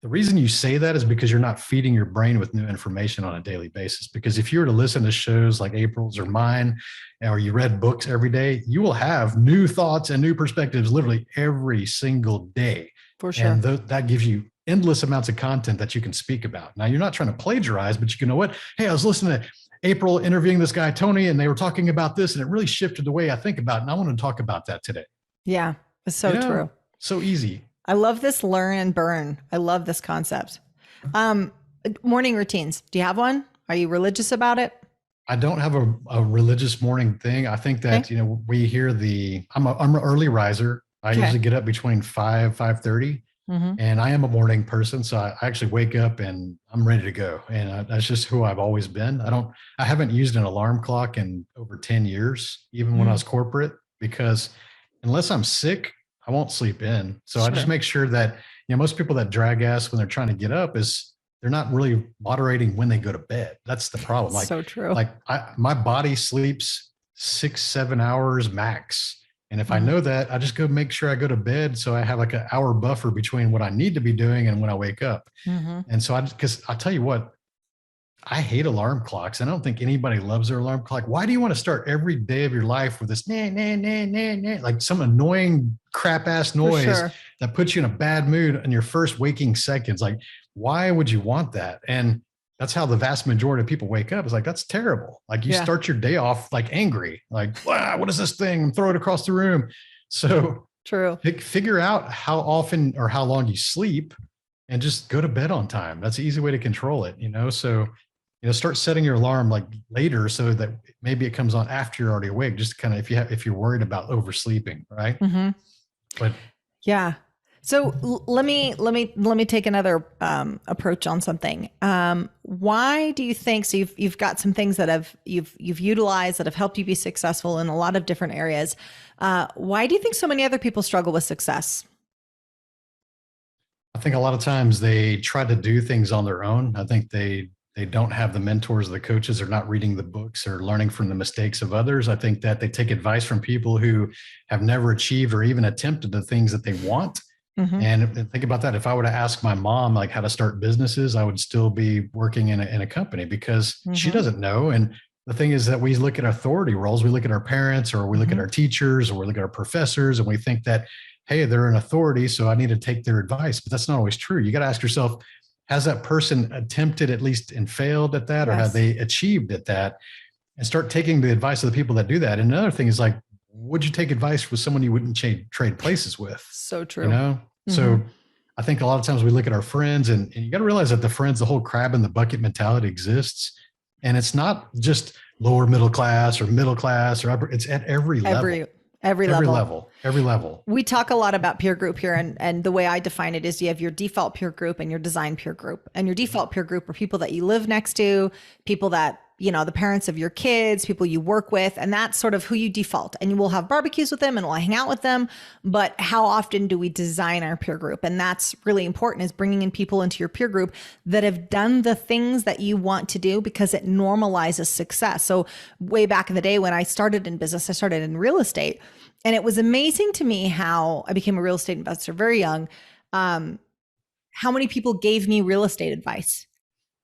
The reason you say that is because you're not feeding your brain with new information on a daily basis. Because if you were to listen to shows like April's or mine, or you read books every day, you will have new thoughts and new perspectives literally every single day. For sure. And that gives you endless amounts of content that you can speak about. Now, you're not trying to plagiarize, but you can know what? Hey, I was listening to April interviewing this guy, Tony, and they were talking about this, and it really shifted the way I think about it. And I want to talk about that today. Yeah, it's so true. So easy. I love this learn and burn. I love this concept. Morning routines. Do you have one? Are you religious about it? I don't have a religious morning thing. I think that, we hear I'm an early riser. I usually get up between 5:30. And I am a morning person. So I actually wake up and I'm ready to go. And that's just who I've always been. I haven't used an alarm clock in over 10 years, even when I was corporate, because unless I'm sick, I won't sleep in. So I just make sure that, most people that drag ass when they're trying to get up is they're not really moderating when they go to bed. That's the problem. Like, so true. Like my body sleeps 6-7 hours max. And if I know that, I just go make sure I go to bed. So I have like an hour buffer between what I need to be doing and when I wake up. And so because I'll tell you what, I hate alarm clocks. I don't think anybody loves their alarm clock. Why do you want to start every day of your life with this like some annoying crap ass noise that puts you in a bad mood in your first waking seconds? Like, why would you want that? And that's how the vast majority of people wake up. It's like, that's terrible. Like you start your day off like angry, like, wow, what is this thing? Throw it across the room. So figure out how often or how long you sleep and just go to bed on time. That's an easy way to control it, So, start setting your alarm like later so that maybe it comes on after you're already awake. Just kind of if you're worried about oversleeping, right? But yeah. So let me take another approach on something. Why do you think? So you've got some things that you've utilized that have helped you be successful in a lot of different areas. Why do you think so many other people struggle with success? I think a lot of times they try to do things on their own. I think they don't have the mentors or the coaches, or not reading the books or learning from the mistakes of others. I think that they take advice from people who have never achieved or even attempted the things that they want. And think about that. If I were to ask my mom like how to start businesses, I would still be working in a company because she doesn't know. And the thing is that we look at authority roles, we look at our parents, or we look at our teachers, or we look at our professors, and we think that, hey, they're an authority, so I need to take their advice. But that's not always true. You got to ask yourself, has that person attempted at least and failed at that, or have they achieved at that? And start taking the advice of the people that do that. And another thing is like, would you take advice with someone you wouldn't trade places with? So true. So I think a lot of times we look at our friends, and you got to realize that the whole crab in the bucket mentality exists. And it's not just lower middle class or middle class or upper, it's at every level. Every level. We talk a lot about peer group here. And the way I define it is you have your default peer group and your design peer group. And your default peer group are people that you live next to, people that, the parents of your kids, people you work with, and that's sort of who you default. And you will have barbecues with them and we'll hang out with them. But how often do we design our peer group? And that's really important, is bringing in people into your peer group that have done the things that you want to do, because it normalizes success. So way back in the day when I started in business, I started in real estate. And it was amazing to me how I became a real estate investor very young. how many people gave me real estate advice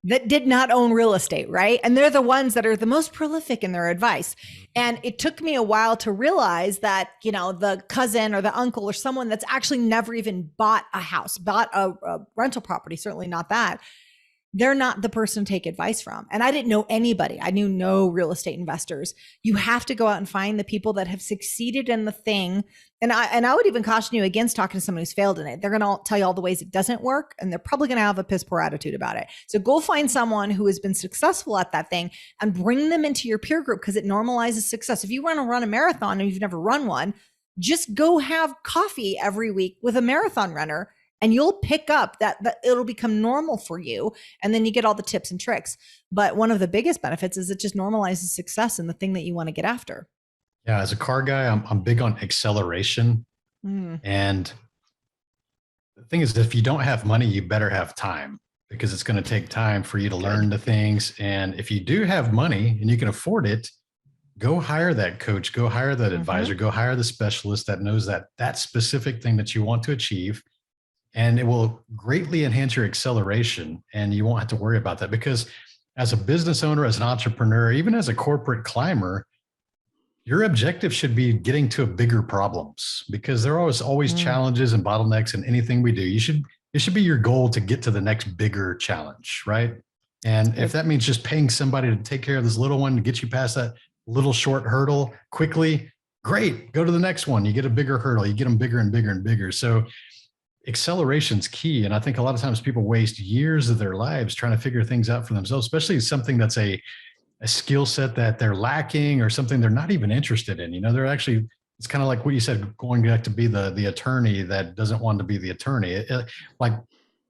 that did not own real estate, right? And they're the ones that are the most prolific in their advice. And it took me a while to realize that, the cousin or the uncle or someone that's actually never even bought a house, bought a rental property, certainly not that, they're not the person to take advice from. And I didn't know anybody. I knew no real estate investors. You have to go out and find the people that have succeeded in the thing. And I would even caution you against talking to someone who's failed in it. They're going to tell you all the ways it doesn't work, and they're probably going to have a piss poor attitude about it. So go find someone who has been successful at that thing and bring them into your peer group, because it normalizes success. If you want to run a marathon and you've never run one, just go have coffee every week with a marathon runner, and you'll pick up that it'll become normal for you. And then you get all the tips and tricks. But one of the biggest benefits is it just normalizes success in the thing that you want to get after. Yeah. As a car guy, I'm big on acceleration. And the thing is, if you don't have money, you better have time, because it's going to take time for you to learn the things. And if you do have money and you can afford it, go hire that coach, go hire that advisor, go hire the specialist that knows that specific thing that you want to achieve. And it will greatly enhance your acceleration, and you won't have to worry about that, because as a business owner, as an entrepreneur, even as a corporate climber, your objective should be getting to bigger problems, because there are always challenges and bottlenecks in anything we do. It should be your goal to get to the next bigger challenge, right? And if that means just paying somebody to take care of this little one to get you past that little short hurdle quickly, great, go to the next one. You get a bigger hurdle, you get them bigger and bigger and bigger. So acceleration's key. And I think a lot of times people waste years of their lives trying to figure things out for themselves, especially something that's a skill set that they're lacking or something they're not even interested in. They're actually, it's kind of like what you said, going back to be the attorney that doesn't want to be the attorney. Like,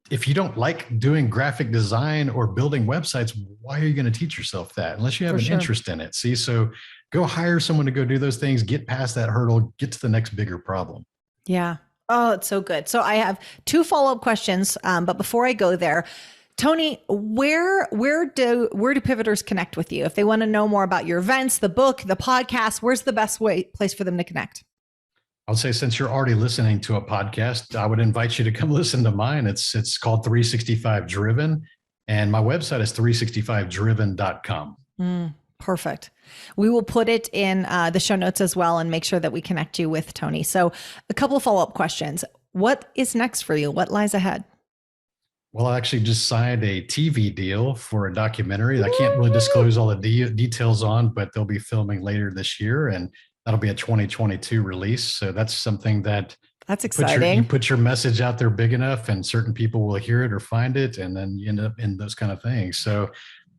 if you don't like doing graphic design or building websites, why are you going to teach yourself that unless you have an interest in it? See, so go hire someone to go do those things, get past that hurdle, get to the next bigger problem. Yeah. Oh, it's so good. So I have 2 follow-up questions. But before I go there, Tony, where do pivoters connect with you? If they want to know more about your events, the book, the podcast, where's the best place for them to connect? I would say, since you're already listening to a podcast, I would invite you to come listen to mine. It's called 365 Driven, and my website is 365driven.com. Perfect. We will put it in the show notes as well, and make sure that we connect you with Tony. So a couple of follow-up questions. What is next for you? What lies ahead? Well, I actually just signed a TV deal for a documentary that I can't really disclose all the details on, but they'll be filming later this year, and that'll be a 2022 release. So that's something that's exciting. You put your message out there big enough, and certain people will hear it or find it, and then you end up in those kind of things. So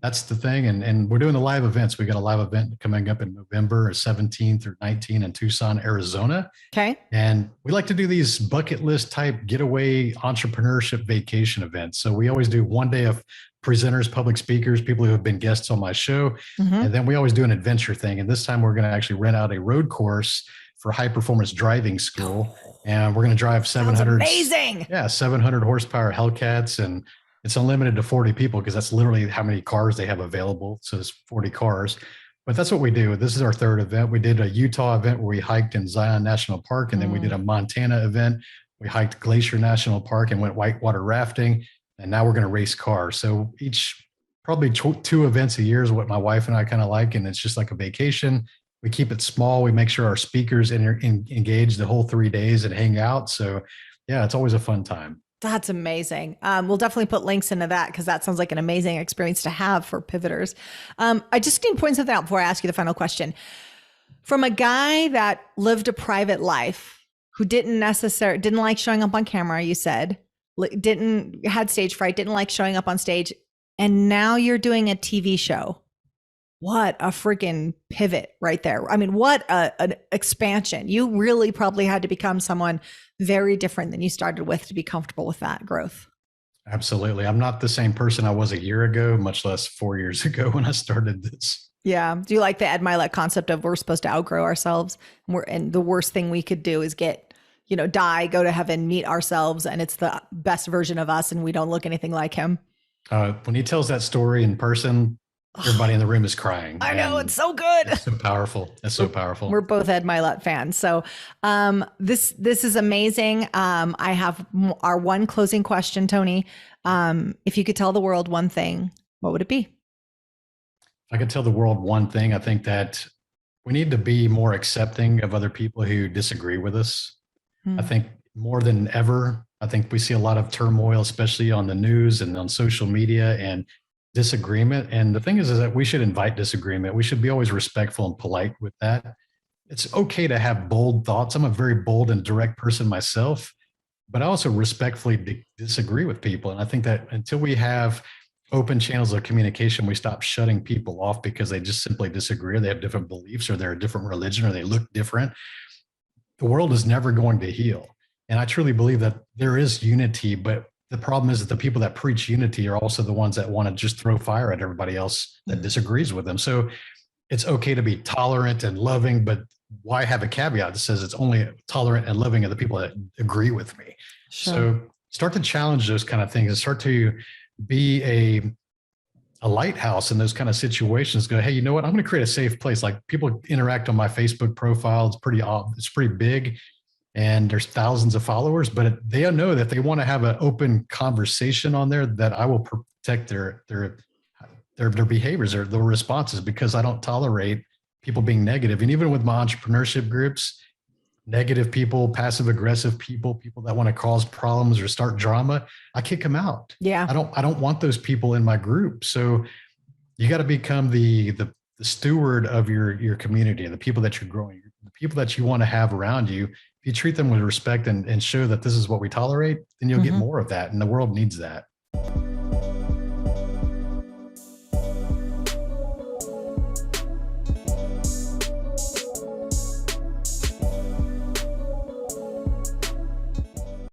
that's the thing. And we're doing the live events. We got a live event coming up in November 17th through 19th in Tucson, Arizona. Okay. And we like to do these bucket list type getaway entrepreneurship vacation events. So we always do one day of presenters, public speakers, people who have been guests on my show. And then we always do an adventure thing. And this time we're going to actually rent out a road course for high performance driving school. And we're going to drive 700 horsepower Hellcats, and it's unlimited to 40 people, because that's literally how many cars they have available. So it's 40 cars. But that's what we do. This is our 3rd event. We did a Utah event where we hiked in Zion National Park, and then we did a Montana event. We hiked Glacier National Park and went whitewater rafting. And now we're going to race cars. So probably 2 events a year is what my wife and I kind of like. And it's just like a vacation. We keep it small. We make sure our speakers engage the whole 3 days and hang out. So yeah, it's always a fun time. That's amazing. We'll definitely put links into that, because that sounds like an amazing experience to have for pivoters. I just need to point something out before I ask you the final question. From a guy that lived a private life, who didn't like showing up on camera, you said, had stage fright, didn't like showing up on stage, and now you're doing a TV show. What a freaking pivot right there. I mean, what an expansion. You really probably had to become someone very different than you started with to be comfortable with that growth. Absolutely. I'm not the same person I was a year ago, much less 4 years ago when I started this. Yeah. Do you like the Ed Milet concept of we're supposed to outgrow ourselves? And the worst thing we could do is die, go to heaven, meet ourselves, and it's the best version of us, and we don't look anything like him. When he tells that story in person, everybody in the room is crying. I know, And it's so good. it's so powerful. It's so powerful. We're both Ed Milet fans. So this is amazing. I have our one closing question, Tony. If you could tell the world one thing, what would it be? If I could tell the world one thing, I think that we need to be more accepting of other people who disagree with us. I think more than ever, I think we see a lot of turmoil, especially on the news and on social media, and disagreement. And the thing is that we should invite disagreement. We should be always respectful and polite with that. It's okay to have bold thoughts. I'm a very bold and direct person myself, but I also respectfully disagree with people. And I think that until we have open channels of communication, we stop shutting people off because they just simply disagree, or they have different beliefs, or they're a different religion, or they look different. The world is never going to heal. And I truly believe that there is unity, but the problem is that the people that preach unity are also the ones that want to just throw fire at everybody else that disagrees with them. So it's okay to be tolerant and loving, but why have a caveat that says it's only tolerant and loving of the people that agree with me? Sure. So start to challenge those kind of things and start to be a lighthouse in those kind of situations. Go, hey, you know what? I'm going to create a safe place. Like, people interact on my Facebook profile. It's pretty big, and there's thousands of followers, but they know that they want to have an open conversation on there, that I will protect their behaviors or their responses, because I don't tolerate people being negative. And even with my entrepreneurship groups, negative people, passive aggressive people, people that want to cause problems or start drama, I kick them out. Yeah. I don't want those people in my group. So you got to become the steward of your community, and the people that you're growing, the people that you want to have around you. If you treat them with respect and show that this is what we tolerate, then you'll get more of that. And the world needs that.